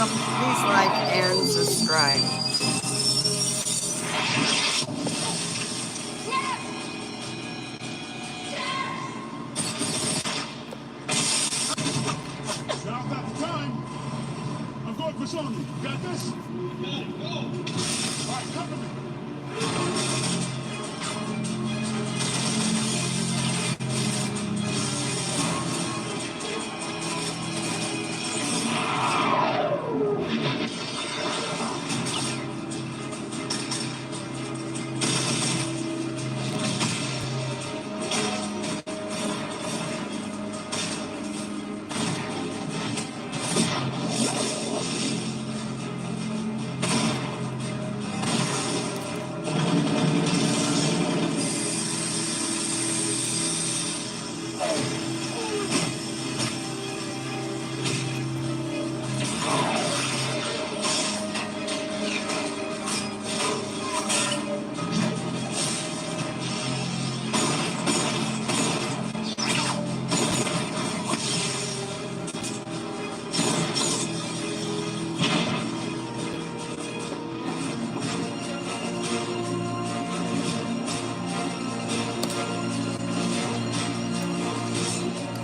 welcome. Please like and subscribe. Now about the time. I'm going for Sony. Got this? Got it. Go. All right, cover me.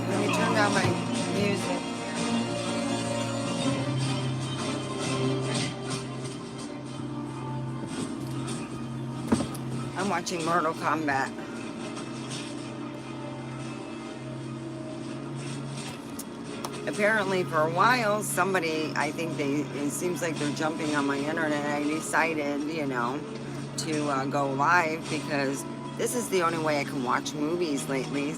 Let me turn down my music. I'm watching Mortal Kombat. Apparently for a while, somebody, I think it seems like they're jumping on my internet. I decided, to go live because this is the only way I can watch movies lately.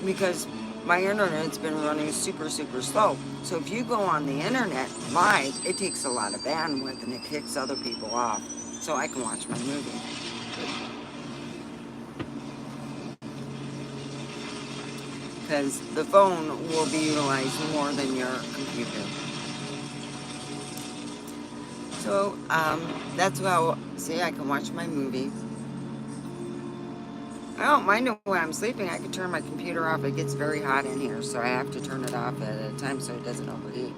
Because my internet's been running super, super slow. So if you go on the internet live, it takes a lot of bandwidth and it kicks other people off. So I can watch my movie. Because the phone will be utilized more than your computer. So that's how, see, I can watch my movie. I don't mind it when I'm sleeping. I can turn my computer off. It gets very hot in here, so I have to turn it off at a time so it doesn't overheat.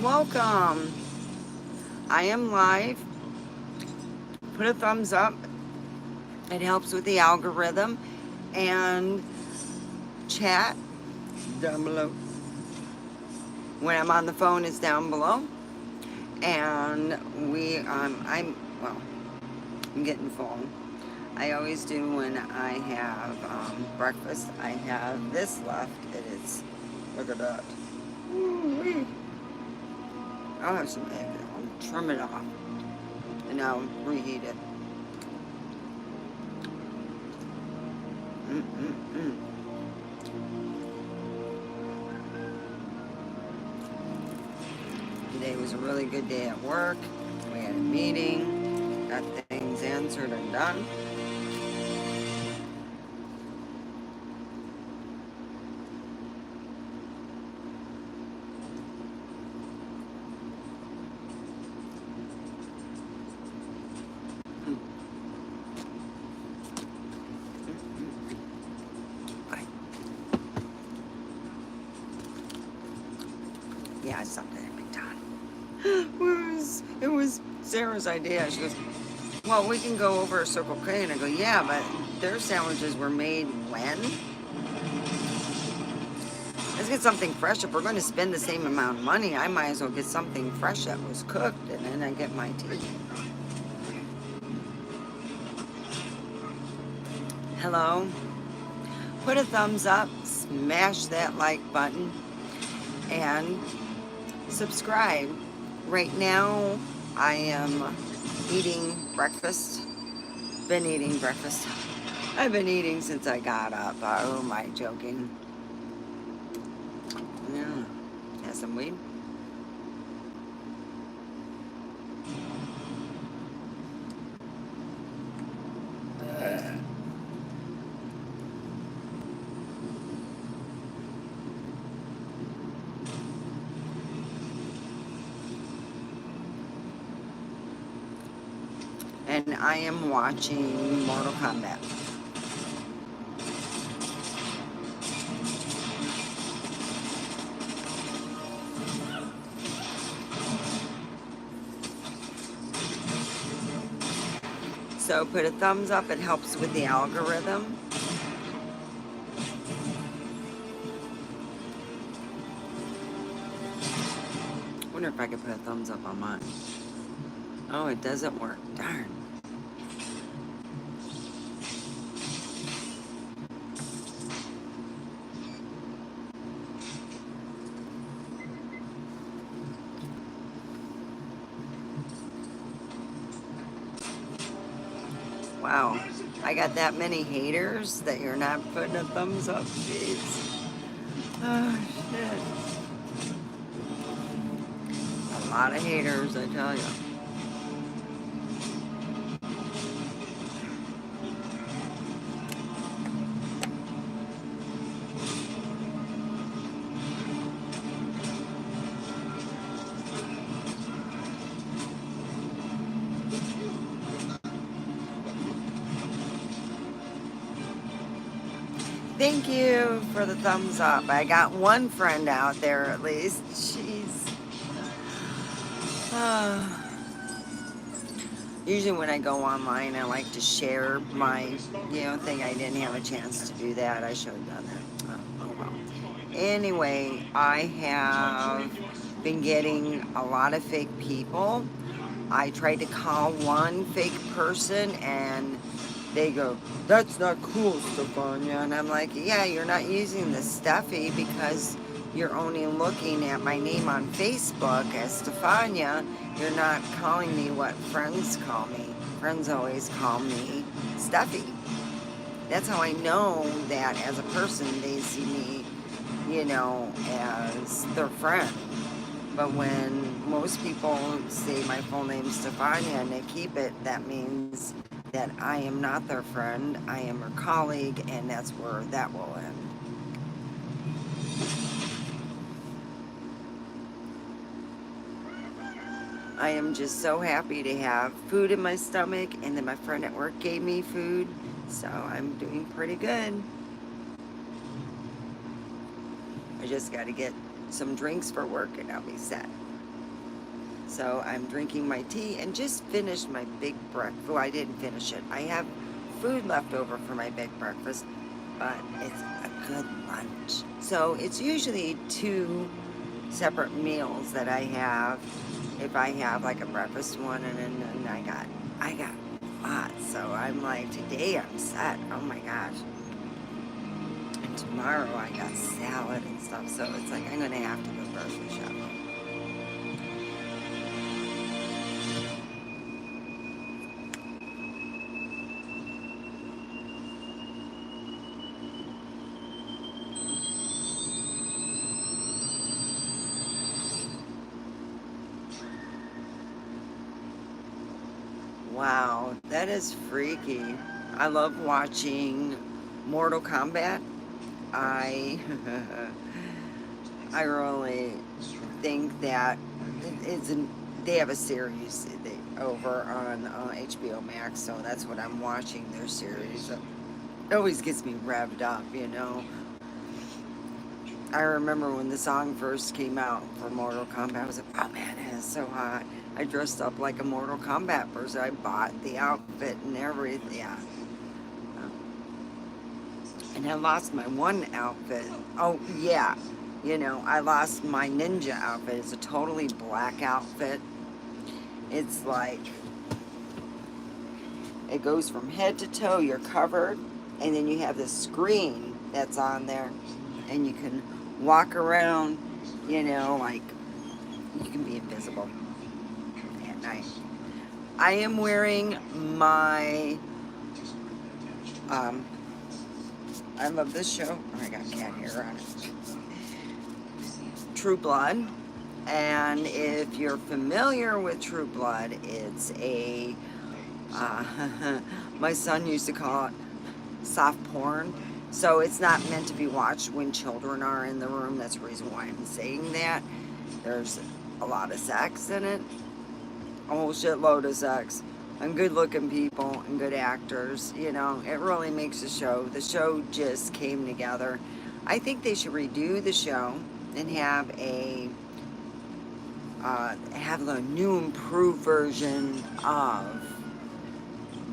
Welcome. I am live. Put a thumbs up. It helps with the algorithm. And chat down below. When I'm on the phone, it's down below. And I'm getting full. I always do when I have breakfast. I have this left. It's, look at that. Ooh-wee. I'll have some egg. I'll trim it off. And I'll reheat it. Today was a really good day at work. We had a meeting, got things answered and done. Yeah, it's something at McDonald's. It was Sarah's idea. She goes, well, we can go over a Circle K. And I go, yeah, but their sandwiches were made when? Let's get something fresh. If we're going to spend the same amount of money, I might as well get something fresh that was cooked, and then I get my tea. Hello? Put a thumbs up, smash that like button, and subscribe. Right now, I am eating breakfast. Been eating breakfast. I've been eating since I got up. Oh, am I joking? Yeah. Have some weed? And I am watching Mortal Kombat. So put a thumbs up, it helps with the algorithm. Wonder if I could put a thumbs up on mine. Oh, it doesn't work. Darn. Wow. I got that many haters that you're not putting a thumbs up. Jeez. Oh, shit. A lot of haters, I tell you. Thank you for the thumbs up. I got one friend out there at least. Jeez. Usually when I go online, I like to share my, thing. I didn't have a chance to do that. I should have done that. Oh well. Anyway, I have been getting a lot of fake people. I tried to call one fake person and they go, "That's not cool, Stefania." And I'm like, yeah, you're not using the Steffi because you're only looking at my name on Facebook as Stefania. You're not calling me what friends call me. Friends always call me Steffi. That's how I know that as a person they see me, as their friend. But when most people say my full name is Stefania and they keep it, that means that I am not their friend, I am her colleague, and that's where that will end. I am just so happy to have food in my stomach, and then my friend at work gave me food, so I'm doing pretty good. I just got to get some drinks for work and I'll be set. So I'm drinking my tea and just finished my big breakfast. Well, I didn't finish it. I have food left over for my big breakfast, but it's a good lunch. So it's usually 2 separate meals that I have. If I have like a breakfast one and then I got lots. So I'm like, today I'm set. Oh my gosh. And tomorrow I got salad and stuff. So it's like I'm gonna have to go grocery shopping. Wow, that is freaky. I love watching Mortal Kombat. I I really think that they have a series over on HBO Max, so that's what I'm watching, their series. It always gets me revved up, I remember when the song first came out for Mortal Kombat, I was like, oh man, it is so hot. I dressed up like a Mortal Kombat person. I bought the outfit and everything. Yeah. And I lost my one outfit. Oh, yeah. I lost my ninja outfit. It's a totally black outfit. It's like, it goes from head to toe. You're covered. And then you have this screen that's on there. And you can walk around, like you can be invisible at night. I am wearing my, I love this show. Oh, I got cat hair on it. True Blood. And if you're familiar with True Blood, it's a, my son used to call it soft porn. So it's not meant to be watched when children are in the room. That's the reason why I'm saying that. There's a lot of sex in it. A whole shitload of sex. And good looking people and good actors. It really makes the show. The show just came together. I think they should redo the show and have a new improved version of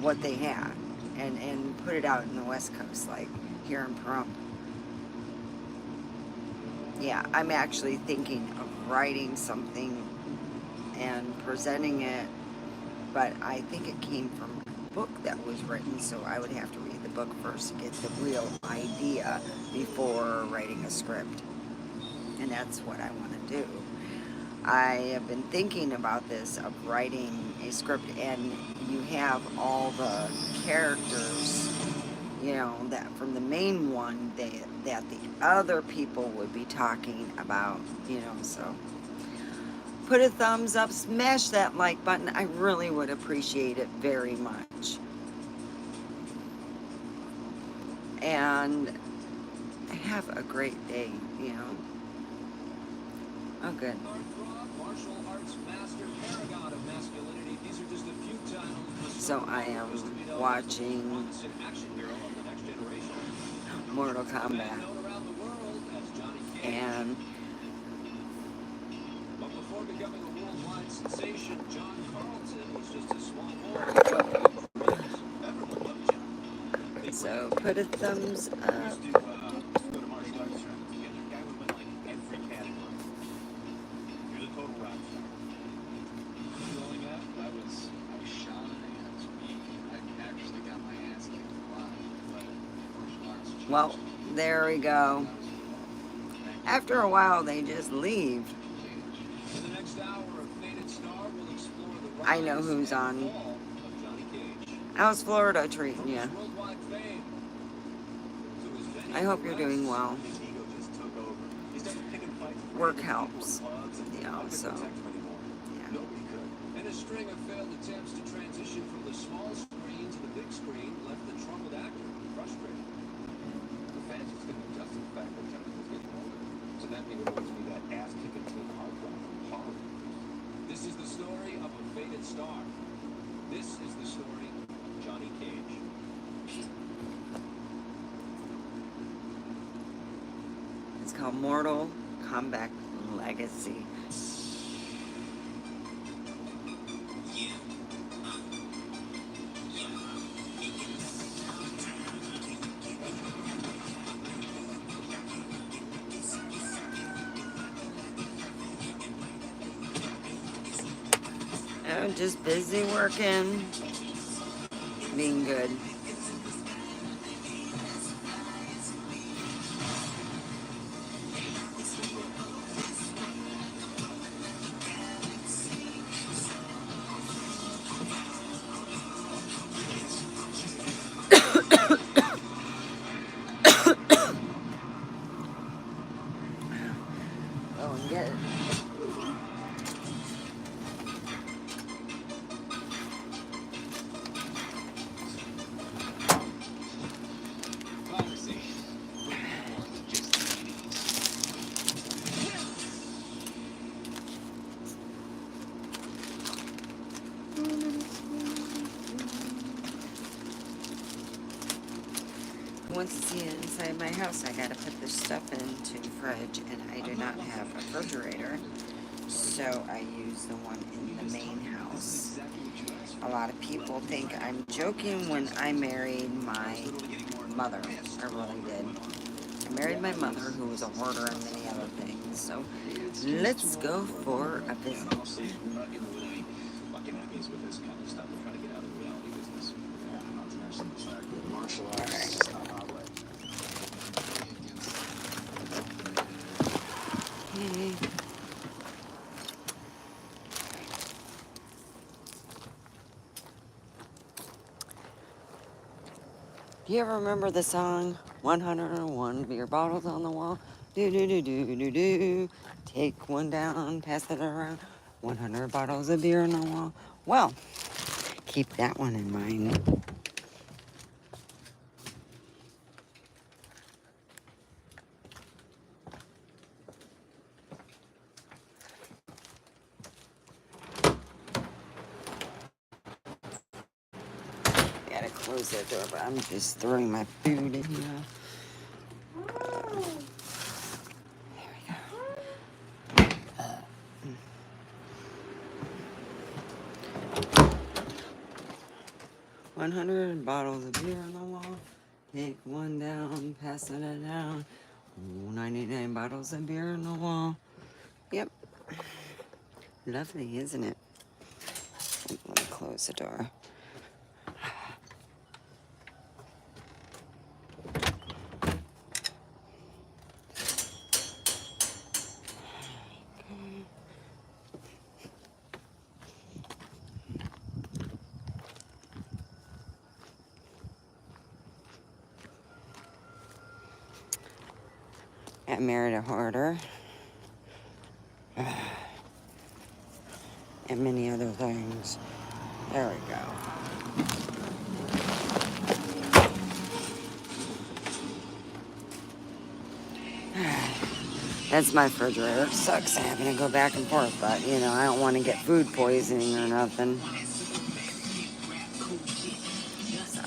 what they had and put it out in the West Coast, like here in Pahrump. Yeah, I'm actually thinking of writing something and presenting it, but I think it came from a book that was written, so I would have to read the book first to get the real idea before writing a script. And that's what I want to do. I have been thinking about this, of writing a script, and you have all the characters, that from the main one that the other people would be talking about, so put a thumbs up, smash that like button. I really would appreciate it very much. And have a great day. Oh, good. So I am watching Mortal Kombat. And before becoming a worldwide sensation, John Carlton was just a small boy. So put a thumbs up. Well, there we go. After a while, they just leave. I know who's on. How's Florida treating you? I hope you're doing well. Work helps, so, yeah. And a string of failed attempts to transition from the small screen to the big screen left the troubled actor frustrated. The fans just couldn't adjust to the fact that Jonathan was getting older. So that means it always be that ass-kicking team heartthrob from Hollywood. This is the story of a faded star. This is the story of Johnny Cage. It's called Mortal Kombat Legacy. I'm just busy working, being good. Go and get it. Wants to see it inside my house. I gotta put this stuff into the fridge, and I do not have a refrigerator, so I use the one in the main house. A lot of people think I'm joking when I married my mother. I really did. I married my mother, who was a hoarder and many other things. So let's go for a visit. Okay. Do you ever remember the song 101 beer bottles on the wall? Do do do do do do. Take one down, pass it around. 100 bottles of beer on the wall. Well, keep that one in mind. Gotta close that door, but I'm just throwing my food in here. There we go. 100 bottles of beer on the wall. Take one down, passing it down. Ooh, 99 bottles of beer on the wall. Yep. Lovely, isn't it? Let me close the door. At Merida Hoarder. And many other things. There we go. That's my refrigerator. It sucks having to go back and forth, but you know, I don't want to get food poisoning or nothing. So.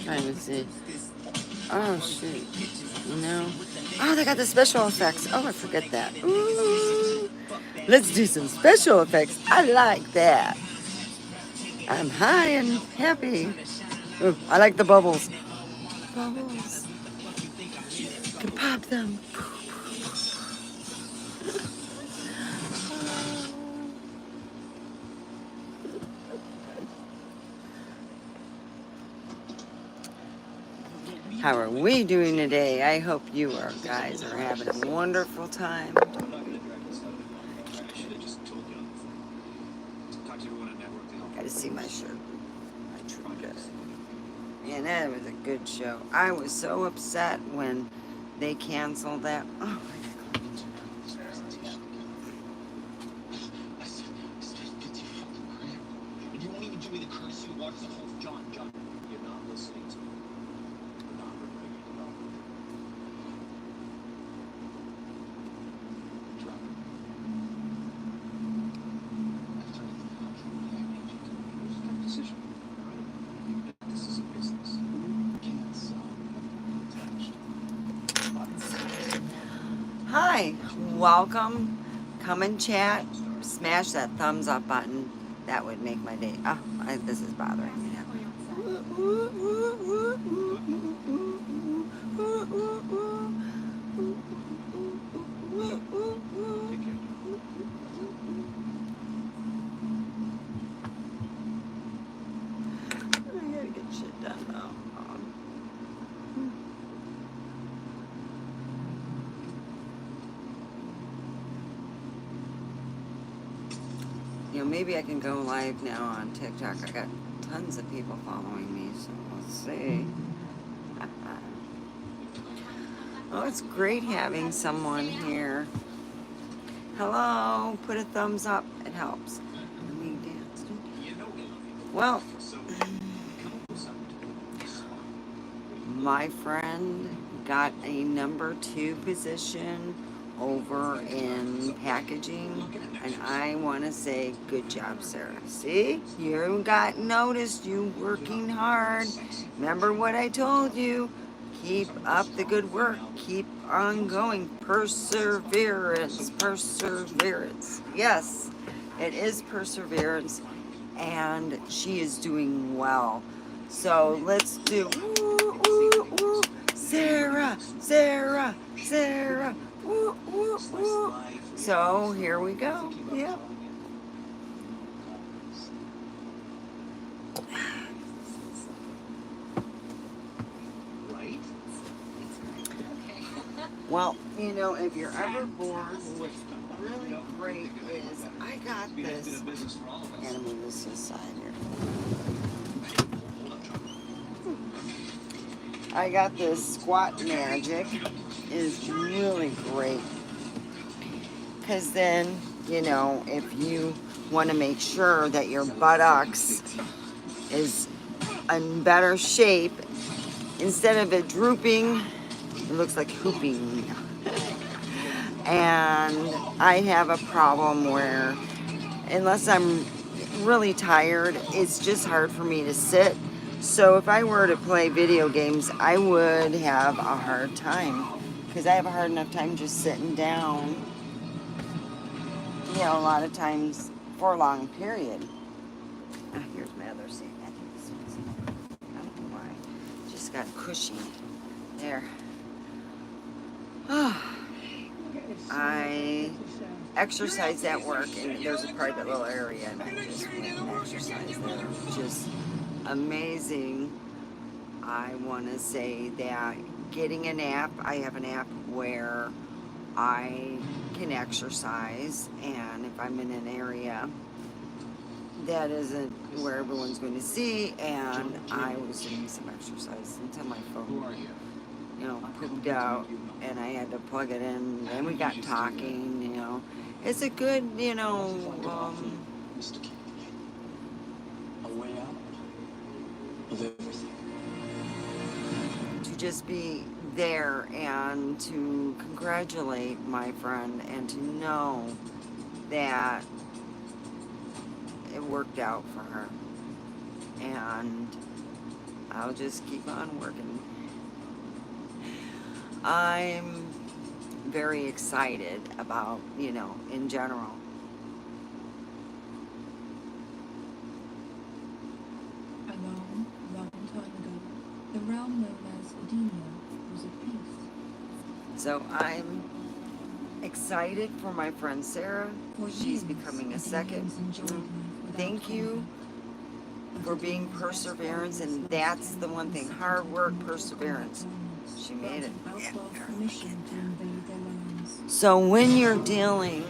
Trying to see. Oh shoot. No. Oh, they got the special effects. Oh, I forget that. Ooh. Let's do some special effects. I like that. I'm high and happy. Ooh, I like the bubbles. Bubbles. Can pop them. How are we doing today? I hope you guys are having a wonderful time. Gotta see my shirt. My true dress. Man, that was a good show. I was so upset when they canceled that. Oh, hi, welcome. Come and chat. Smash that thumbs up button. That would make my day. Oh, this is bothering me now. I gotta get shit done though. You know, maybe I can go live now on TikTok. I got tons of people following me, so we'll see. Oh, it's great having someone here. Hello, put a thumbs up. It helps. Let me dance. Well, my friend got a number 2 position over in packaging, and I want to say good job, Sarah. See, you got noticed. You working hard. Remember what I told you. Keep up the good work. Keep on going. Perseverance. Perseverance. Yes, it is perseverance, and she is doing well. So let's do woo, woo, woo. Sarah, Sarah, Sarah. Woo, woo, woo. So here we go. Yep. Well, you know, if you're ever bored, what's really great is I got this. And I'm move this aside here. I got this Squat Magic. Is really great. Because then, you know, if you want to make sure that your buttocks is in better shape, instead of it drooping, it looks like hooping. And I have a problem where, unless I'm really tired, it's just hard for me to sit So if I were to play video games, I would have a hard time. Because I have a hard enough time just sitting down, a lot of times for a long period. Here's my other seat. I think this one's, I don't know why. Just got cushy. There. I exercise at work, and there's a private little area, and I just went and exercised there. Just amazing. I want to say that getting an app, I have an app where I can exercise, and if I'm in an area that isn't where everyone's going to see, and I was doing some exercise until my phone, pooped out, and I had to plug it in, and we got talking, It's a good, A way out of everything. to just be there and to congratulate my friend and to know that it worked out for her. And I'll just keep on working. I'm very excited about, in general. A long, long time ago, the realm known as Edenia was at peace. So I'm excited for my friend Sarah. She's becoming a second. Thank you for being perseverance, and that's the one thing. Hard work, perseverance. She made it. So when you're dealing,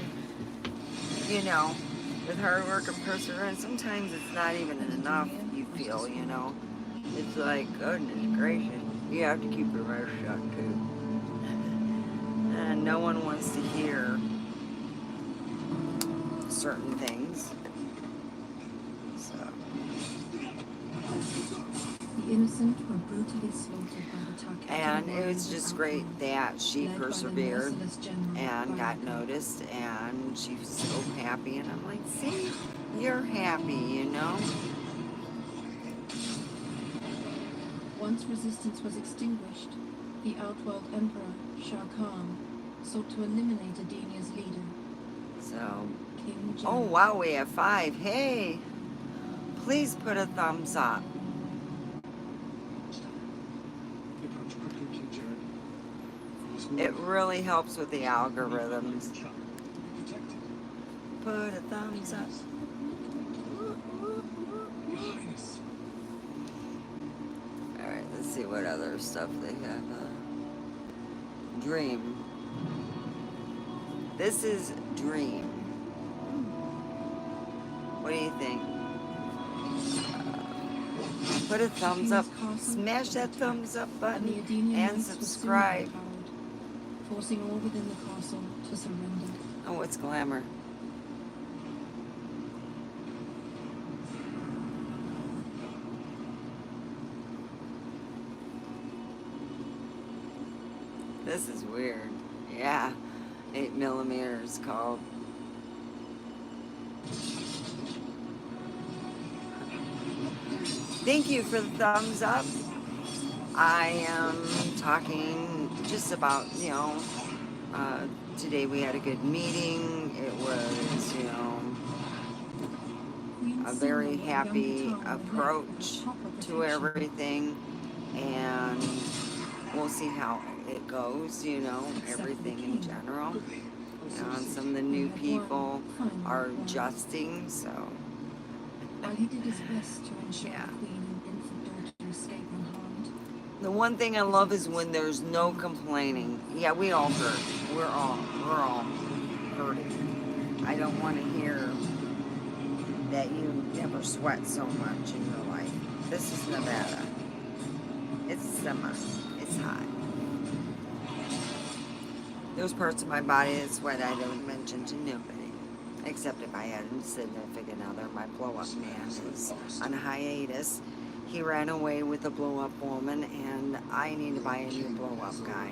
with hard work and perseverance, sometimes it's not even enough, you feel, It's like, goodness gracious, you have to keep your mouth shut too. And no one wants to hear certain things. So. The innocent were brutally slaughtered by the Tarkatan. And it was just great that she persevered and got noticed, and she was so happy. And I'm like, see, you're happy, Once resistance was extinguished, the outworld emperor, Shah Khan, sought to eliminate Edenia's leader. So, King oh Jared. wow, we have 5. Hey, please put a thumbs up. It really helps with the algorithms. Put a thumbs up. Alright, let's see what other stuff they have. Dream. This is Dream. What do you think? Put a thumbs up. Smash that thumbs up button and subscribe. Forcing all within the castle to surrender. Oh, it's glamour. This is weird. Yeah, 8mm called. Thank you for the thumbs up. I am talking just about, today we had a good meeting. It was, a very happy approach to everything. And we'll see how it goes, everything in general. And some of the new people are adjusting, so. While he did his best to ensure Yeah. the queen and infant daughter escape unharmed, The one thing I love is when there's no complaining. Yeah, we all hurt. We're all hurting. I don't want to hear that you never sweat so much in your life. This is Nevada. It's summer. It's hot. Those parts of my body that sweat I don't mention to nobody. Except if I had a significant other. My blow-up man is on hiatus. He ran away with a blow-up woman, and I need to buy a new blow-up guy.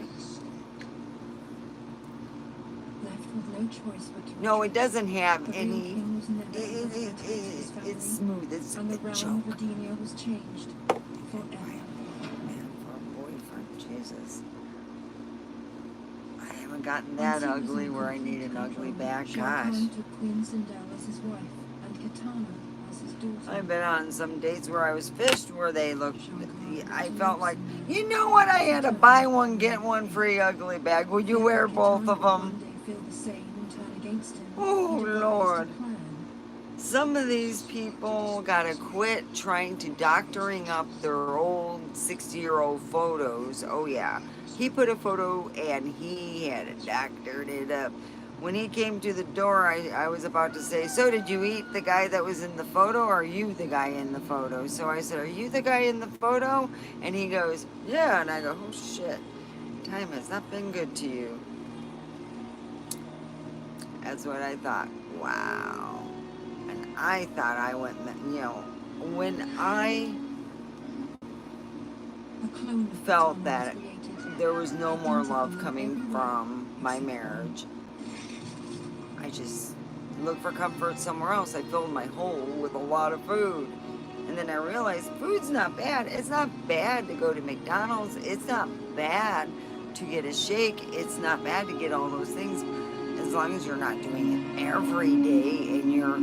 left with no choice but to No, it doesn't retreat. have The real any. king was never able to protect his family, It's smooth. It's and the a realm joke. of Edenia was changed. forever. Man for a boyfriend, Jesus. I haven't gotten Once that he was ugly in where I complete need an ugly control, back. Shah Gosh. Khan took Queen Sindel as his wife and Katana as his daughter. I've been on some dates where I was fished where they looked. Shah Khan I also felt lives like, in the you know what? I had a buy one get one free ugly bag. Would you wear both of One them? day feel the same and turn against him. Oh, He devised Lord. a plan. Some of these people gotta quit trying to doctoring up their old 60-year-old photos. Oh, yeah. He put a photo and he had it doctored it up. When he came to the door, I was about to say, so did you eat the guy that was in the photo, or are you the guy in the photo? So I said, are you the guy in the photo? And he goes, yeah. And I go, oh, shit. Time has not been good to you. That's what I thought. Wow. And I thought I went, when I A clone of felt Katana that was created. there was no more Identical love in coming every way from my except marriage, I just looked for comfort somewhere else. I filled my hole with a lot of food. And then I realized food's not bad. It's not bad to go to McDonald's. It's not bad to get a shake. It's not bad to get all those things as long as you're not doing it every day and you're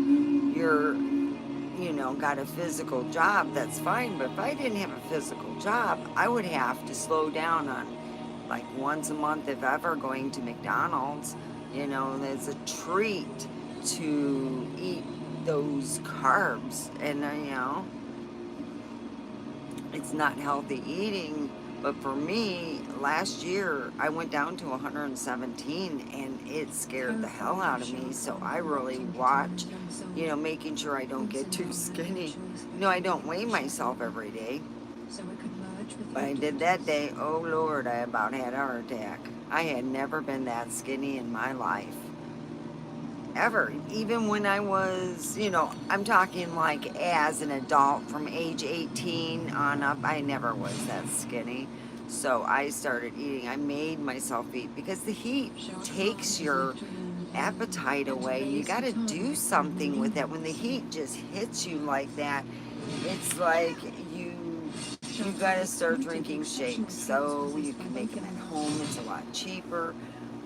got a physical job, that's fine. But if I didn't have a physical job, I would have to slow down on like once a month, if ever, going to McDonald's. It's a treat to eat those carbs. And, it's not healthy eating. But for me, last year, I went down to 117 and it scared the hell out of me. So I really watch, making sure I don't get too skinny. I don't weigh myself every day. So it could merge with But I your did that daughters. day, oh Lord, I about had a heart attack. I had never been that skinny in my life. Ever. Even when I was, I'm talking like as an adult from age 18 on up, I never was that skinny. So I started eating. I made myself eat because the heat takes your appetite away. You got to do something with that. When the heat just hits you like that, it's like you got to start drinking shakes. So you can make them at home. It's a lot cheaper.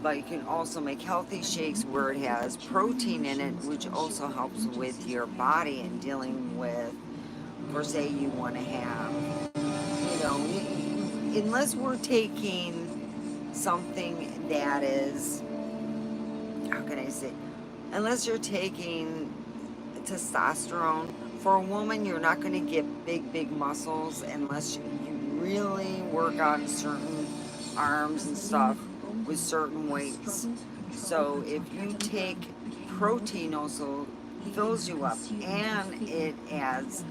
But you can also make healthy shakes where it has protein in it, which also helps with your body and dealing with, for say you want to have, unless we're taking something that is, how can I say, unless you're taking testosterone. For a woman, you're not going to get big muscles unless you really work on certain arms and stuff with certain weights. So if you take protein, also fills you up, and it adds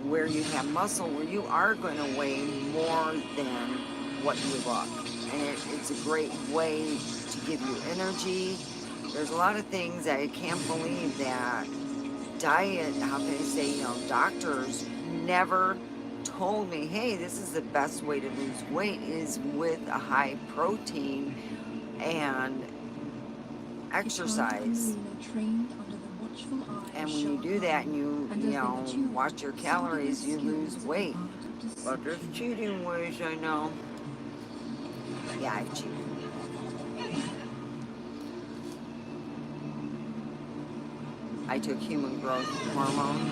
where you have muscle, where you are going to weigh more than what you look. And it's a great way to give you energy. There's a lot of things that I can't believe that diet, how can I say, doctors never told me, hey, this is the best way to lose weight is with a high protein and exercise. And when you do that and you watch your calories, you lose weight. But there's cheating ways, I know. Yeah, I've cheated. I took human growth hormone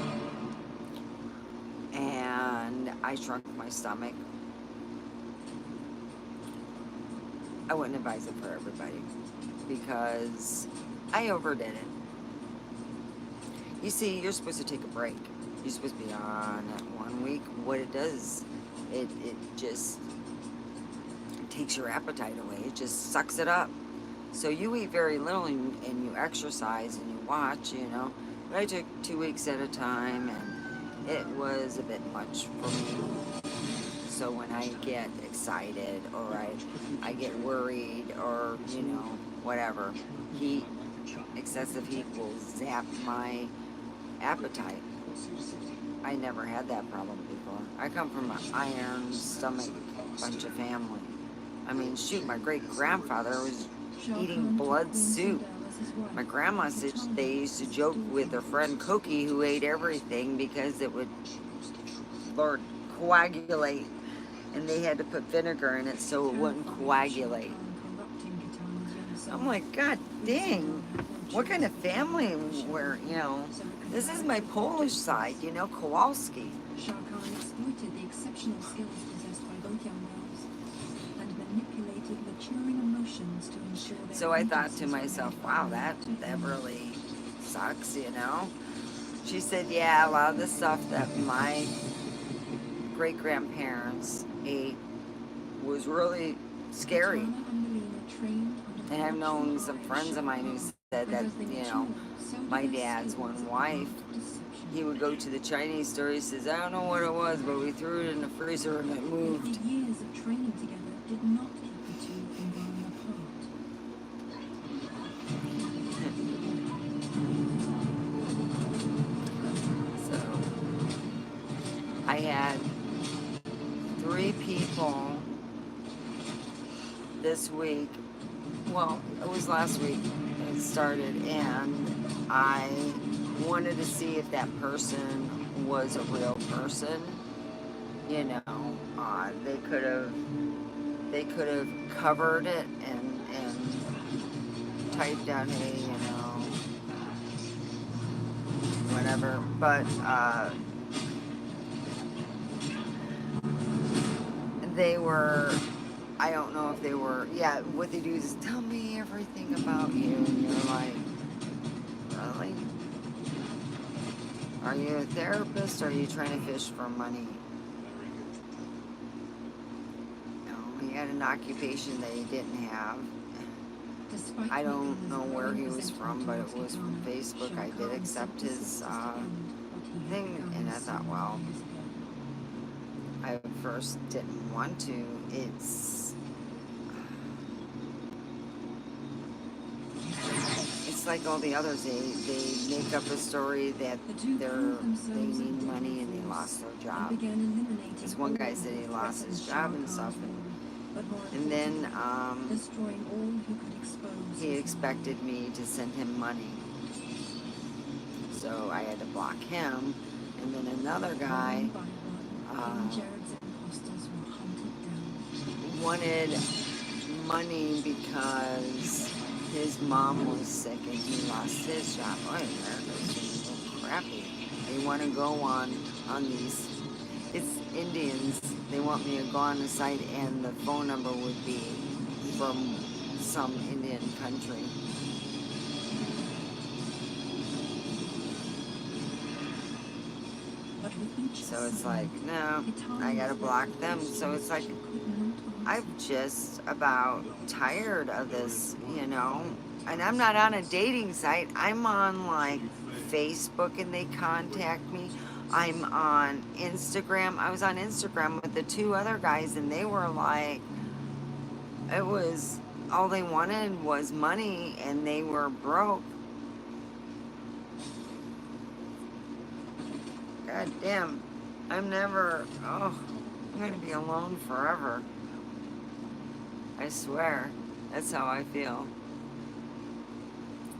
and I shrunk my stomach. I wouldn't advise it for everybody because I overdid it. You see, you're supposed to take a break. You're supposed to be on it 1 week. What it does, it just takes your appetite away. It just sucks it up. So you eat very little and you exercise and you watch, But I took 2 weeks at a time and it was a bit much for me. So when I get excited or I get worried or, whatever, excessive heat will zap my appetite. I never had that problem before. I come from an iron stomach bunch of family. I mean, shoot, my great-grandfather was eating blood soup. My grandma said they used to joke with their friend Cookie, who ate everything because it would, Lord, coagulate, and they had to put vinegar in it so it wouldn't coagulate. I'm like, God dang, what kind of family this is my Polish side, Kowalski. Shah Khan exploited the exceptional skills possessed by both young girls and manipulated maturing emotions to ensure their So I thought to allegiances myself, remained wow, loyal that to him. really sucks. She said, yeah, a lot of the stuff that my great grandparents ate was really scary. Katana and Melina trained under And I've the known watchful some eye of friends Shah of mine who Khan, said that, and as they matured, so did my their dad's skills one at the wife, art of deception. he would go to the Chinese store. He says, I don't know what it was, but we threw it in the freezer and it Yet moved. the years of training together did not keep the two from growing apart. So I had 3 people this week. Well, it was last week it started, and I wanted to see if that person was a real person. They could have covered it and typed down, hey, whatever. But they were. I don't know if they were. Yeah, what they do is tell me everything about you, and you're like, really? Are you a therapist or are you trying to fish for money? He had an occupation that he didn't have. Despite I making don't his know where growing he was from, resentment but it towards was from Katana, Facebook. Shah I did Khan accept sought his persistence to end what he had thing, begun and I so thought, many well, years ago. I at first didn't want to. It's like all the others. They make up a story that The two they proved themselves a need deadly money and they force lost their and job. began eliminating This one guy all said he who lost threatened his Shah job and Khan's stuff, rule, but more and then importantly, destroying all who could expose he his expected me to send him money, so I had to block him. And then another guy One by one, King Jared's imposters were hunted down. wanted money because his mom was sick and he lost his job. Oh, America's so crappy. They want to go on these. It's Indians. They want me to go on the site and the phone number would be from some Indian country. But with each So it's assignment, like, no, Katana I gotta was block left them. with So it's like, she could not answer. I'm just about tired of this, And I'm not on a dating site. I'm on like Facebook and they contact me. I'm on Instagram. I was on Instagram with the 2 other guys and they were like, it was all they wanted was money and they were broke. God damn. I'm gonna be alone forever. I swear. That's how I feel.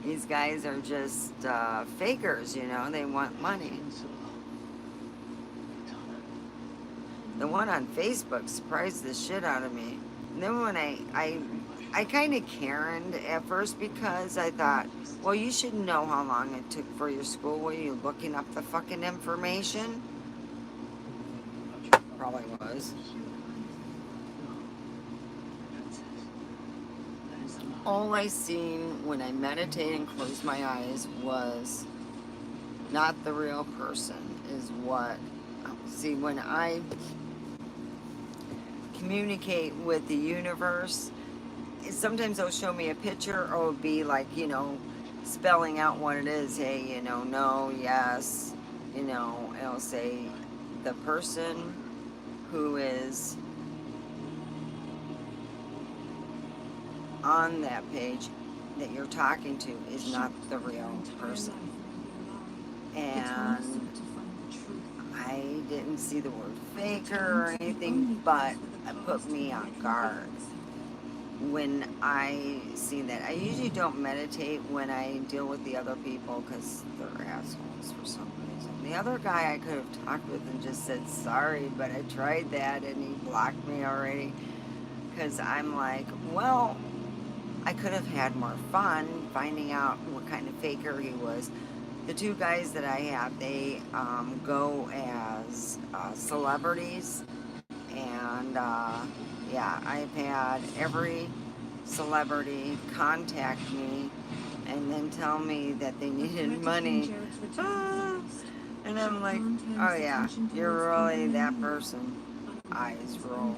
These guys are just fakers, they want money. The one on Facebook surprised the shit out of me. And then when I kind of Karened at first because I thought, well, you should know how long it took for your school. Were you looking up the fucking information? Probably was. All I seen when I meditated and closed my eyes was not the real person is what. See, when I communicate with the universe, sometimes they'll show me a picture or it'll be like, spelling out what it is. Hey, no, yes, and it'll say the person who is on that page that you're talking to is not the real person. And I didn't see the word faker or anything, but it put me on guard when I see that. I usually don't meditate when I deal with the other people because they're assholes for some reason. The The other guy I could have talked with and just said sorry, but I tried that and he blocked me already. Because I'm like, well, I could have had more fun finding out what kind of faker he was. The two guys that I have, they go as celebrities. And yeah, I've had every celebrity contact me and then tell me that they needed money. Ah, and I'm like, oh yeah, you're really that person. Eyes roll.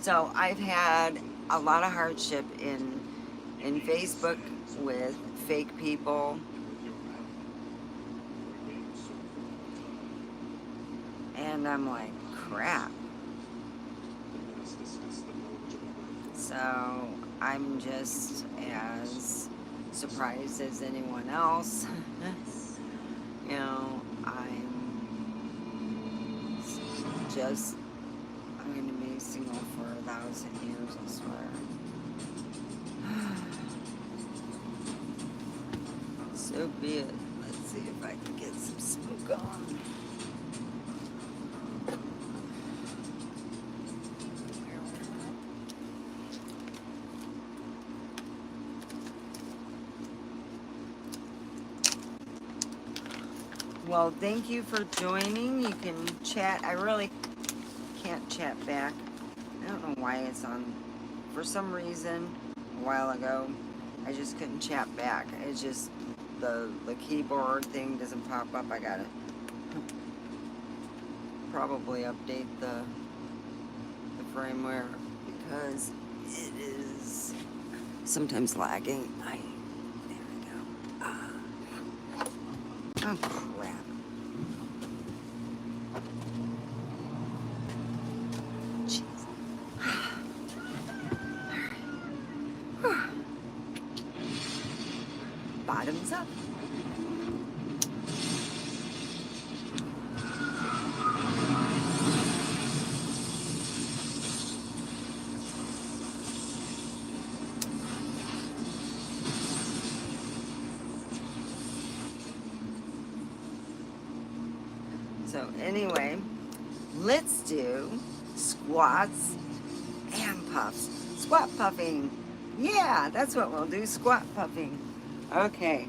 So I've had a lot of hardship in Facebook with fake people. And I'm like, crap. So I'm just as surprised as anyone else. You know, I'm going to be single for 1,000 years, I swear. So be it. Let's see if I can get some smoke on. Well, thank you for joining. You can chat. I really can't chat back. I don't know why it's on. For some reason, a while ago, I just couldn't chat back. It's just the keyboard thing doesn't pop up. I gotta probably update the firmware because it is sometimes lagging. There we go. Oh crap. Jeez. Bottoms up. So anyway, let's do squats and puffs. Squat puffing. Yeah, that's what we'll do, squat puffing. Okay.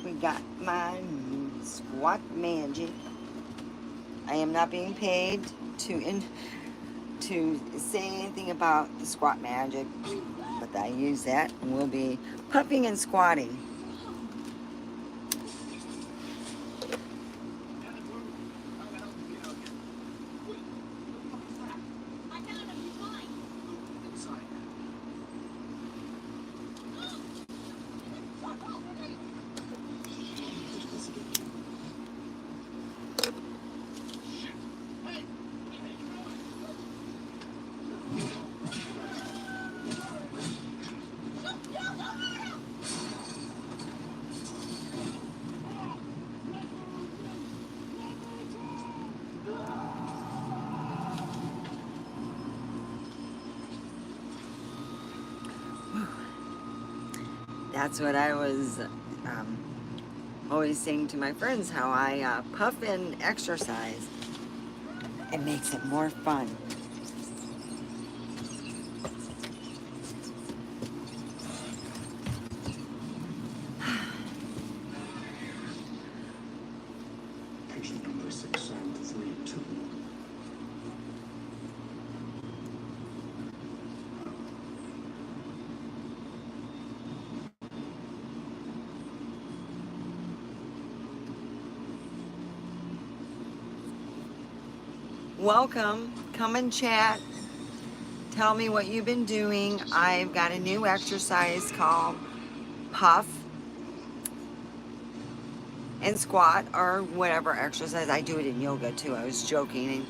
We got my squat magic. I am not being paid to say anything about the squat magic, but I use that and we'll be puffing and squatting. That's what I was always saying to my friends, how I puff and exercise. It makes it more fun. Patient number 6732. Welcome. Come and chat. Tell me what you've been doing. I've got a new exercise called puff and squat, or whatever exercise. I do it in yoga too. I was joking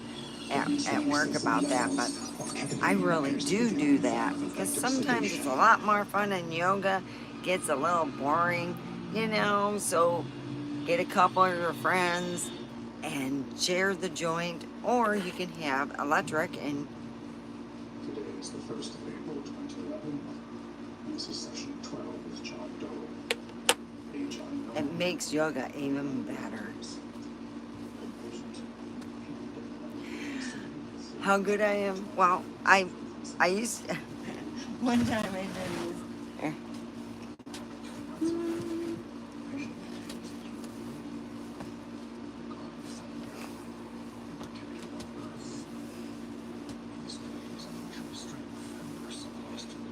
at work about that, but I really do that because sometimes it's a lot more fun and yoga gets a little boring, you know. So get a couple of your friends and share the joint, or you can have electric and is the 1st of April, 2011. And this is session 12 with John Doe. Age unknown. It makes yoga even better. How good I am? Well, I used to, one time I did this. Here.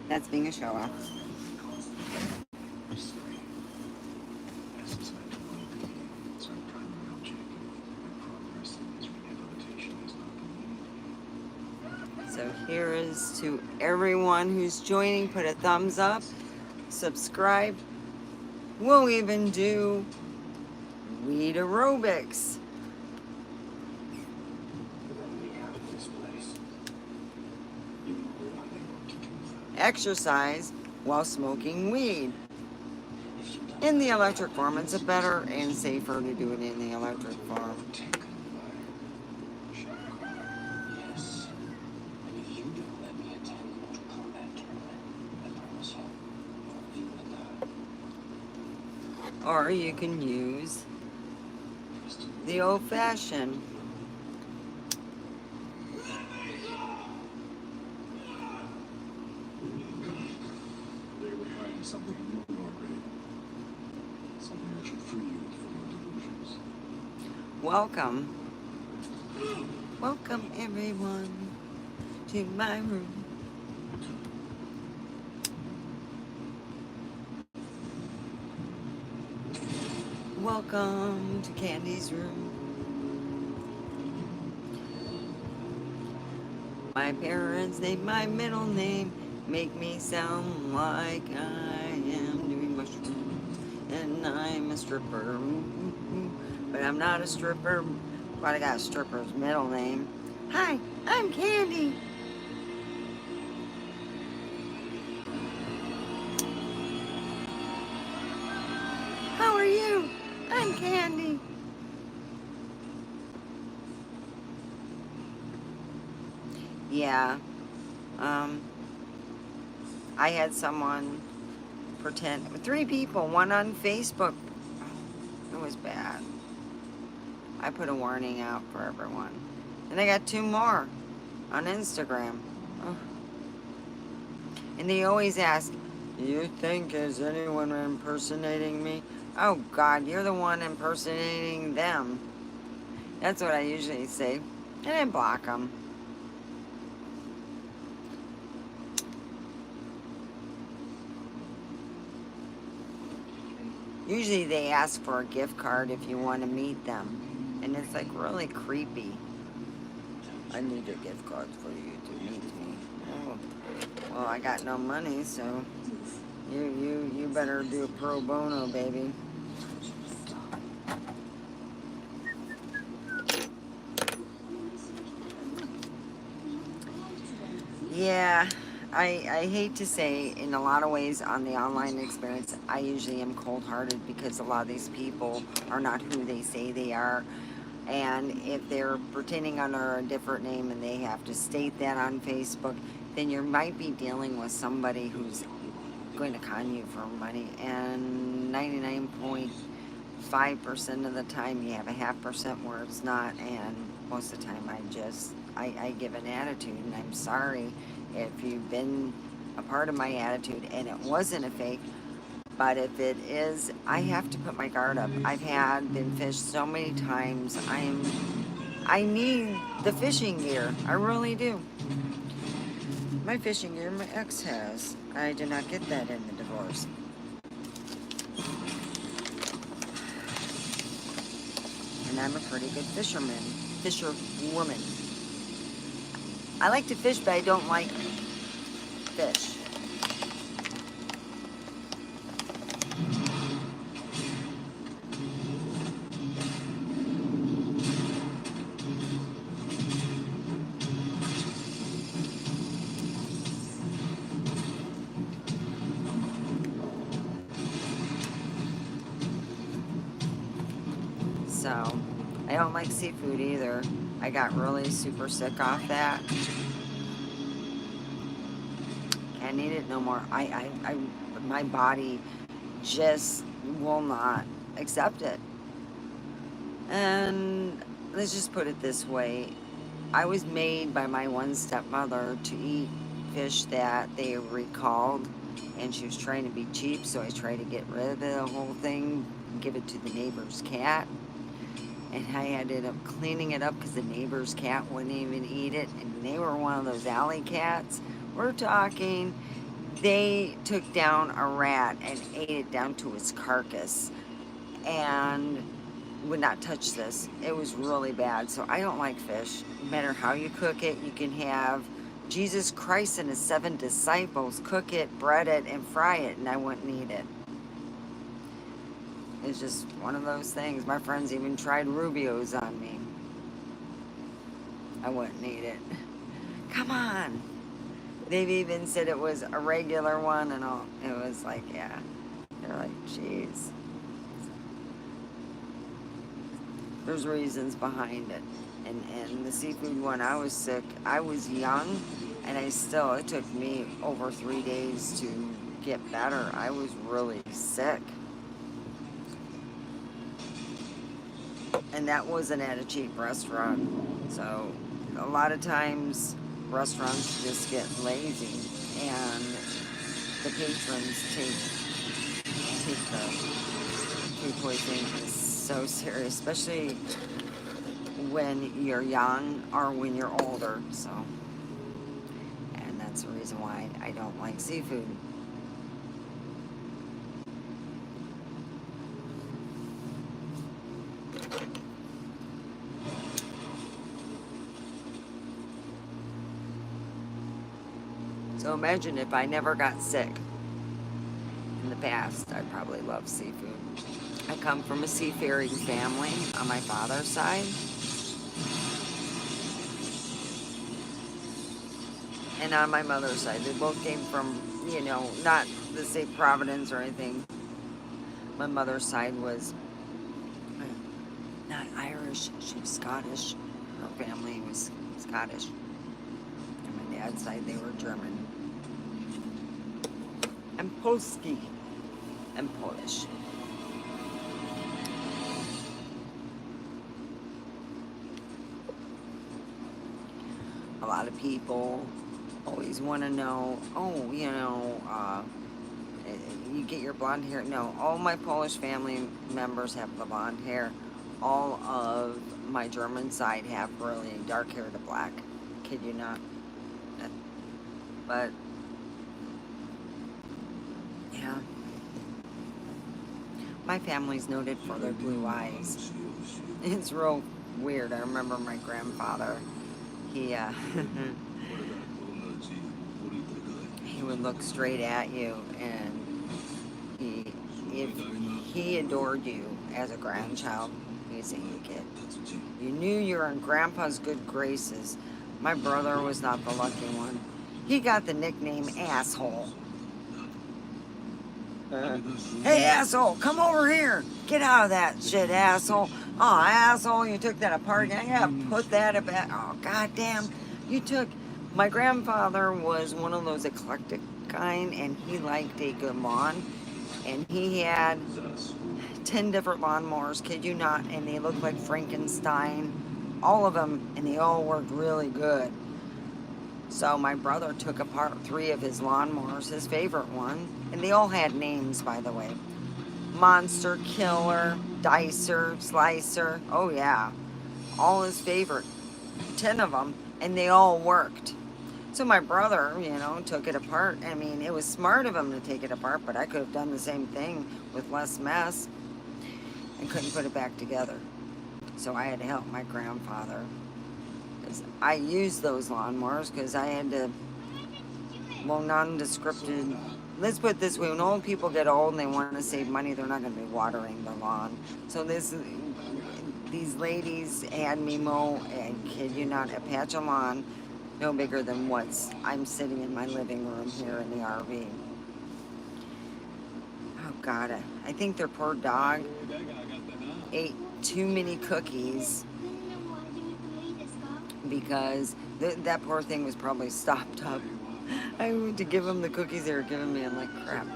That's being a show off. So here is to everyone who's joining, put a thumbs up, subscribe. We'll even do weed aerobics. Exercise while smoking weed. In the electric form, it's a better and safer to do it in the electric form. Or you can use the old-fashioned. They were hiding something you know already. Something that should free you from your delusions. Welcome. Welcome everyone to my room. Welcome to Candy's room. My parents named my middle name, make me sound like I am doing mushrooms, and I'm a stripper. But I'm not a stripper, but I got a stripper's middle name. Hi, I'm Candy. How are you? I'm Candy. Yeah. I had someone pretend, 3 people, one on Facebook. It was bad. I put a warning out for everyone. And I got 2 more on Instagram. Oh. And they always ask, do you think is anyone impersonating me? Oh God, you're the one impersonating them. That's what I usually say. And I block them. Usually they ask for a gift card if you want to meet them. And it's like really creepy. I need a gift card for you to meet me. Oh, well, I got no money, so you better do a pro bono, baby. Yeah, I hate to say, in a lot of ways on the online experience, I usually am cold-hearted because a lot of these people are not who they say they are. And if they're pretending under a different name and they have to state that on Facebook, then you might be dealing with somebody who's going to con you for money. And 99.5% of the time you have a 0.5% where it's not, and most of the time I give an attitude, and I'm sorry if you've been a part of my attitude and it wasn't a fake. But if it is, I have to put my guard up. I've been fished so many times. I need the fishing gear. I really do. My fishing gear my ex has. I did not get that in the divorce. And I'm a pretty good fisherwoman. I like to fish, but I don't like fish. So, I don't like seafood either. I got really super sick off that. can't eat it no more. My body just will not accept it. And let's just put it this way. I was made by my one stepmother to eat fish that they recalled, and she was trying to be cheap, so I tried to get rid of the whole thing, give it to the neighbor's cat. And I ended up cleaning it up because the neighbor's cat wouldn't even eat it, and they were one of those alley cats. We're talking, they took down a rat and ate it down to its carcass, and would not touch this. It was really bad. So I don't like fish. No matter how you cook it, you can have Jesus Christ and his 7 disciples cook it, bread it, and fry it, and I wouldn't eat it. It's just one of those things. My friends even tried Rubio's on me. I wouldn't eat it. Come on. They've even said it was a regular one and all. It was like, yeah. They're like, jeez. There's reasons behind it. And the seafood one, I was sick. I was young, and it took me over 3 days to get better. I was really sick. And that wasn't at a cheap restaurant. So a lot of times restaurants just get lazy, and the patrons take the food poisoning is so serious, especially when you're young or when you're older. So, and that's the reason why I don't like seafood. So imagine if I never got sick in the past. I'd probably love seafood. I come from a seafaring family on my father's side. And on my mother's side, they both came from, not the same Providence or anything. My mother's side was not Irish, she was Scottish. Her family was Scottish. And my dad's side, they were German. I'm Polski. I'm Polish. A lot of people always want to know, you get your blonde hair. No, all my Polish family members have the blonde hair. All of my German side have really dark hair to black. Kid you not. But yeah, my family's noted for their blue eyes. It's real weird. I remember my grandfather. He he would look straight at you, and if he adored you as a grandchild, he'd say, "You kid, you knew you were in Grandpa's good graces." My brother was not the lucky one. He got the nickname Asshole. Hey, asshole, come over here. Get out of that shit, asshole. Oh, asshole, you took that apart. I gotta put that back. Oh, goddamn. My grandfather was one of those eclectic kind, and he liked a good lawn. And he had 10 different lawnmowers, kid you not, and they looked like Frankenstein. All of them, and they all worked really good. So my brother took apart 3 of his lawnmowers, his favorite one, and they all had names, by the way. Monster, Killer, Dicer, Slicer, oh yeah, all his favorite, 10 of them, and they all worked. So my brother, took it apart. I mean, it was smart of him to take it apart, but I could have done the same thing with less mess and couldn't put it back together. So I had to help my grandfather. I used those lawnmowers because I had to, nondescripted. Let's put it this way, when old people get old and they want to save money, they're not going to be watering the lawn. So these ladies had me mow, and kid you not, a patch of lawn no bigger than I'm sitting in my living room here in the RV. Oh God, I think their poor dog ate too many cookies because that poor thing was probably stopped up I went to give them the cookies they were giving me. I'm like, crap.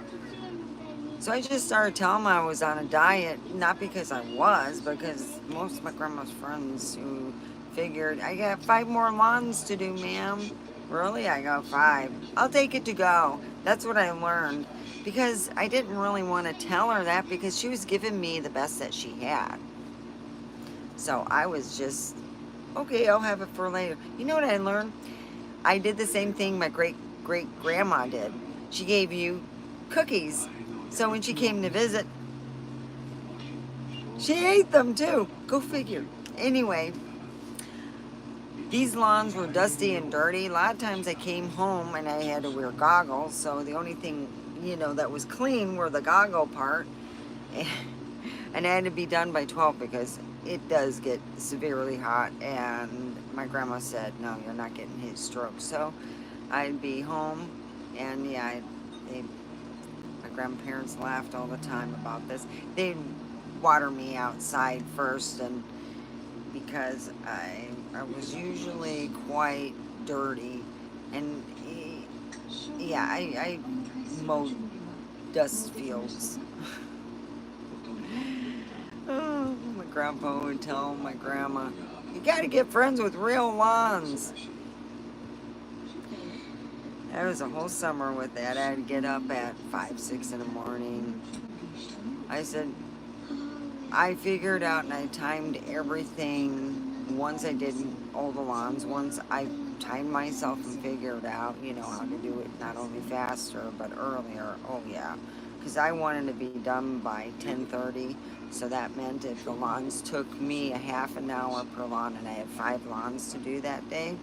So I just started telling them I was on a diet, not because I was, because most of my grandma's friends who figured, I got 5 more lawns to do, ma'am. Really? I go, 5. I'll take it to go. That's what I learned. Because I didn't really want to tell her that because she was giving me the best that she had. So I was just, okay, I'll have it for later. You know what I learned? I did the same thing my great-great-grandma did. She gave you cookies. So when she came to visit, she ate them too. Go figure. Anyway, these lawns were dusty and dirty. A lot of times I came home and I had to wear goggles. So the only thing, that was clean were the goggle part. And I had to be done by 12 because it does get severely hot. And my grandma said, no, you're not getting heat stroke. So I'd be home and yeah, my grandparents laughed all the time about this. They'd water me outside first, and because I was usually quite dirty, and yeah, I mowed dust fields. Oh, my grandpa would tell my grandma, you gotta get friends with real lawns. There was a whole summer with that. I had to get up at 5, 6 in the morning. I said, I figured out and I timed everything once I did all the lawns. Once I timed myself and figured out, how to do it not only faster but earlier. Oh yeah, because I wanted to be done by 10:30. So that meant if the lawns took me a half an hour per lawn and I had 5 lawns to do that day,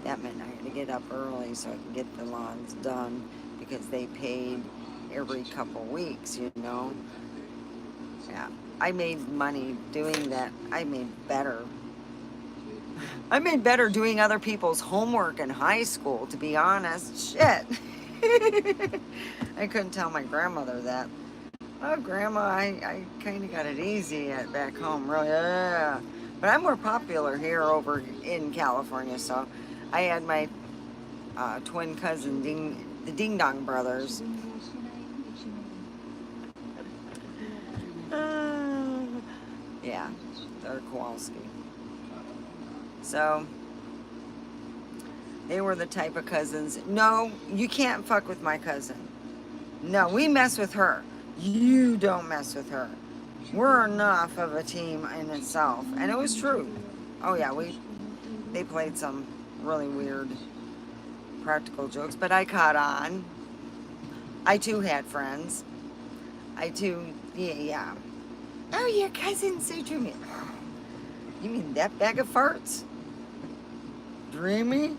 that meant I had to get up early so I could get the lawns done because they paid every couple weeks, Yeah, I made money doing that. I made better doing other people's homework in high school, to be honest. Shit. I couldn't tell my grandmother that. Oh, Grandma, I kind of got it easy back home, really. Yeah. But I'm more popular here over in California, so I had my twin cousin, the Ding Dong brothers. Yeah, they're Kowalski. So, they were the type of cousins. No, you can't fuck with my cousin. No, we mess with her. You don't mess with her. We're enough of a team in itself. And it was true. Oh yeah, they played some really weird practical jokes, but I caught on. I too had friends. I too, yeah. Oh, your cousin's so dreamy. You mean that bag of farts? Dreamy?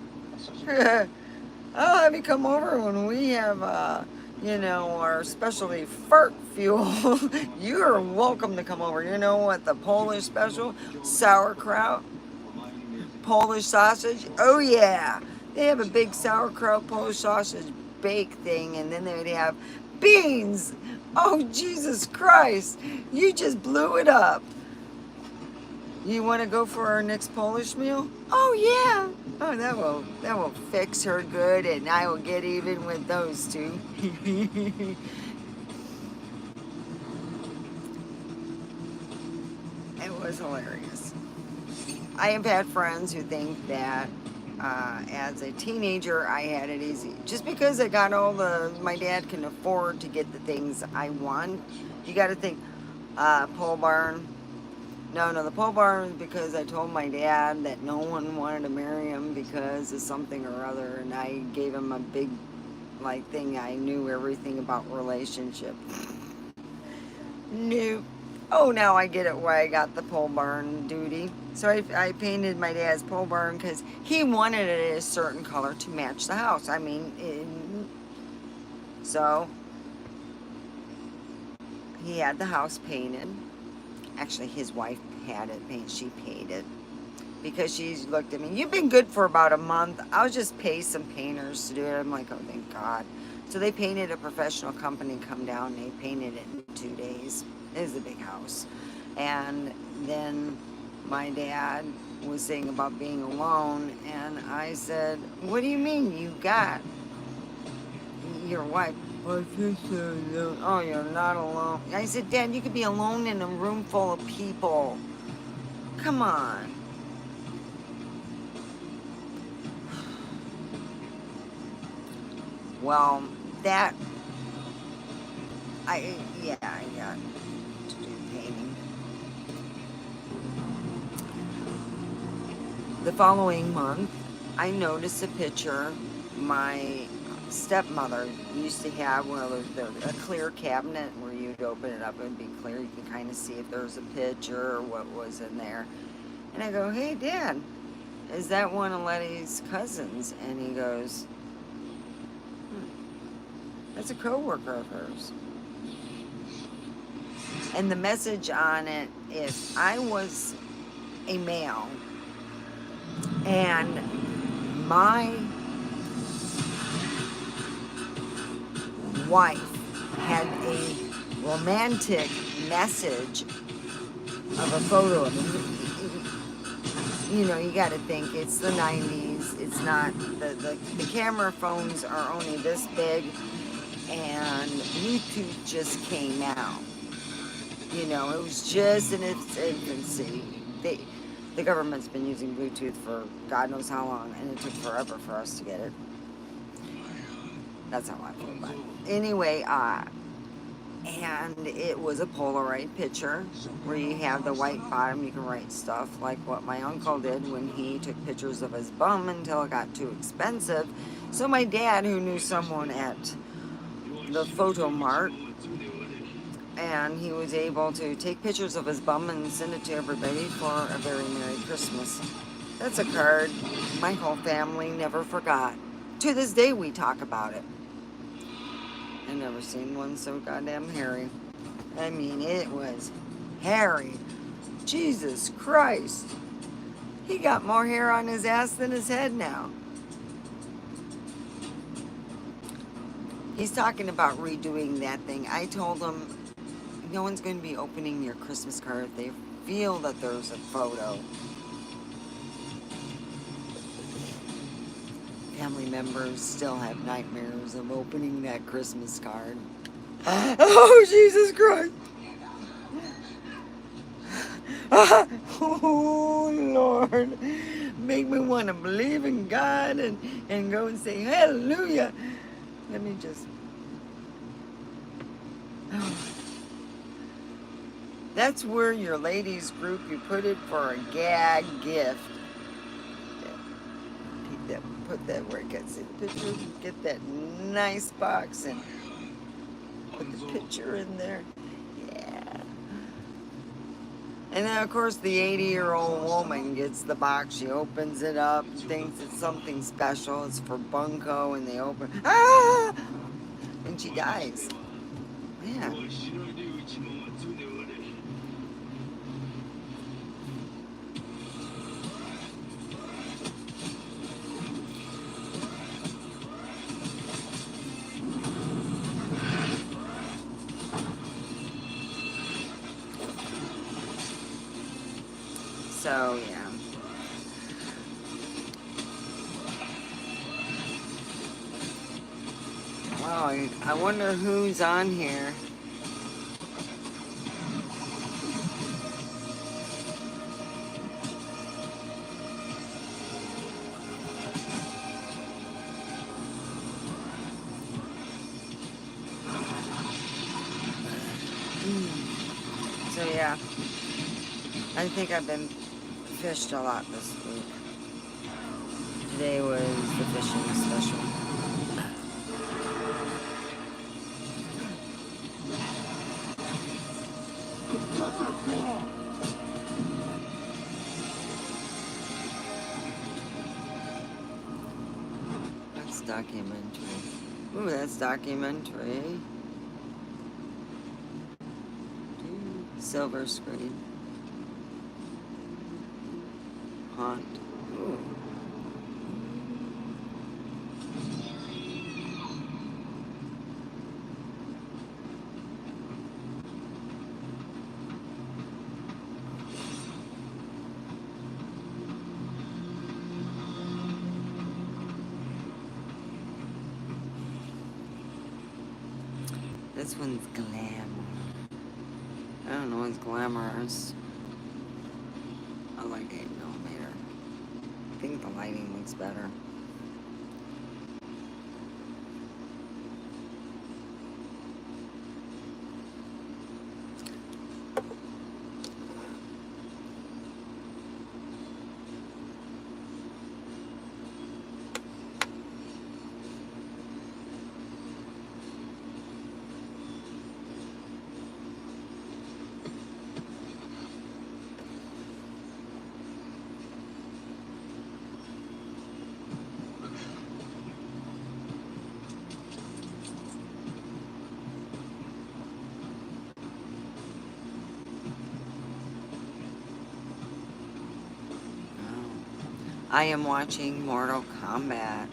I'll have you come over when we have, our specialty fart fuel. You're welcome to come over. You know what? The Polish special? Sauerkraut? Polish sausage? Oh, yeah. They have a big sauerkraut Polish sausage bake thing, and then they'd have beans. Oh, Jesus Christ. You just blew it up. You want to go for our next Polish meal? Oh, yeah. Oh, that will fix her good, and I will get even with those two. It was hilarious. I have had friends who think that as a teenager I had it easy. Just because I got my dad can afford to get the things I want. You got to think, pole barn. No, the pole barn is because I told my dad that no one wanted to marry him because of something or other, and I gave him a big, thing. I knew everything about relationships. Nope. Oh, now I get it why I got the pole barn duty. So I painted my dad's pole barn because he wanted it a certain color to match the house. So he had the house painted. Actually, his wife had it painted. She paid it because she looked at me. You've been good for about a month. I'll just pay some painters to do it. I'm like, oh, thank God. So they painted a professional company come down. And they painted it in 2 days. It was a big house. And then my dad was saying about being alone. And I said, what do you mean you got your wife, my sister, alone. Oh, you're not alone. I said, Dad, you could be alone in a room full of people. Come on. Well, that, yeah, I got to do painting. The following month, I noticed a picture my stepmother used to have one of those, a clear cabinet where you'd open it up and it'd be clear. You could kind of see if there was a picture or what was in there. And I go, hey, Dad, is that one of Letty's cousins? And he goes, that's a coworker of hers. And the message on it is, I was a male and my wife had a romantic message of a photo of him. You know, you got to think it's the 90s. It's not, the camera phones are only this big, and Bluetooth just came out. You know, it was just in its infancy. The government's been using Bluetooth for God knows how long, and it took forever for us to get it. That's how I feel about it. Anyway, and it was a Polaroid picture where you have the white bottom. You can write stuff like what my uncle did when he took pictures of his bum until it got too expensive. So my dad, who knew someone at the photo mart, and he was able to take pictures of his bum and send it to everybody for a very Merry Christmas. That's a card my whole family never forgot. To this day, we talk about it. I never seen one so goddamn hairy. I mean, it was hairy. Jesus Christ. He got more hair on his ass than his head now. He's talking about redoing that thing. I told him, no one's going to be opening your Christmas card if they feel that there's a photo. Family members still have nightmares of opening that Christmas card. Oh, Jesus Christ. Oh, Lord. Make me want to believe in God and go and say, hallelujah. Let me just... That's where your ladies group, you put it for a gag gift. Put that where it gets the picture. Get that nice box and put the picture in there. Yeah. And then, of course, the 80-year-old woman gets the box. She opens it up, thinks it's something special. It's for Bunko, and they open... Ah! And she dies. Yeah. So, yeah. Wow, I wonder who's on here. So, yeah. I think I've been fished a lot this week. Today was the fishing special. That's documentary. Ooh, that's documentary. Silver screen. Haunt. Ooh. This one's glam. I don't know, it's glamorous. I like 8mm. I think the lighting looks better. I am watching Mortal Kombat.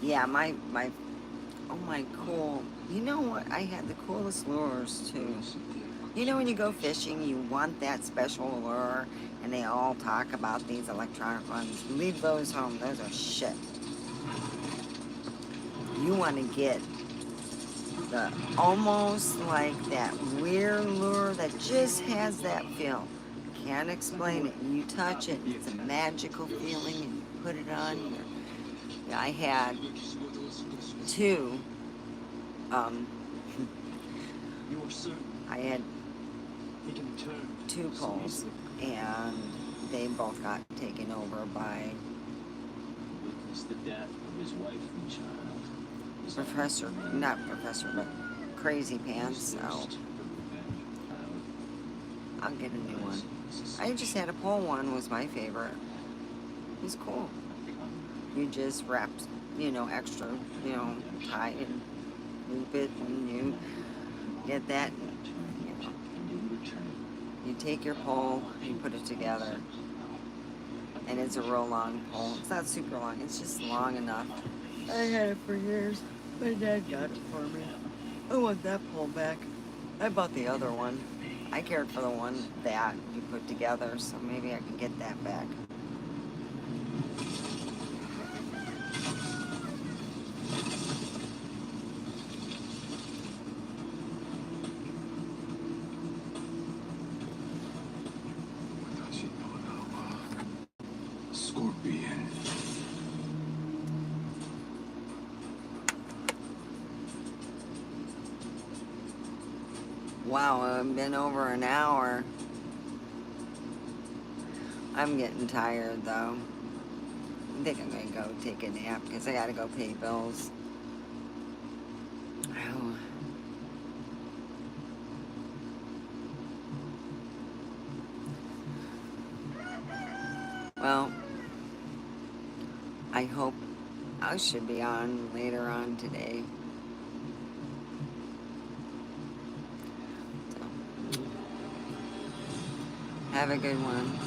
Yeah, oh my, cool. You know what? I had the coolest lures too. You know when you go fishing, you want that special lure, and they all talk about these electronic ones. Leave those home. Those are shit. You want to get the almost like that weird lure that just has that feel. Can't explain it. You touch it, it's a magical feeling, and you put it on. Yeah, I had two. I had two poles, and they both got taken over by not Professor, but Crazy Pants, so I'll get a new one. I just had a pole one, was my favorite. It was cool. You just wrap, extra, tie and loop it, and you get that, you take your pole, you put it together, and it's a real long pole. It's not super long, it's just long enough. I had it for years. My dad got it for me. I want that pole back. I bought the other one. I cared for the one that you put together, so maybe I can get that back. Scorpion. Wow, I've been over an hour. I'm getting tired though. I think I'm gonna go take a nap because I gotta go pay bills. Oh. Well, I hope I should be on later on today. So, have a good one.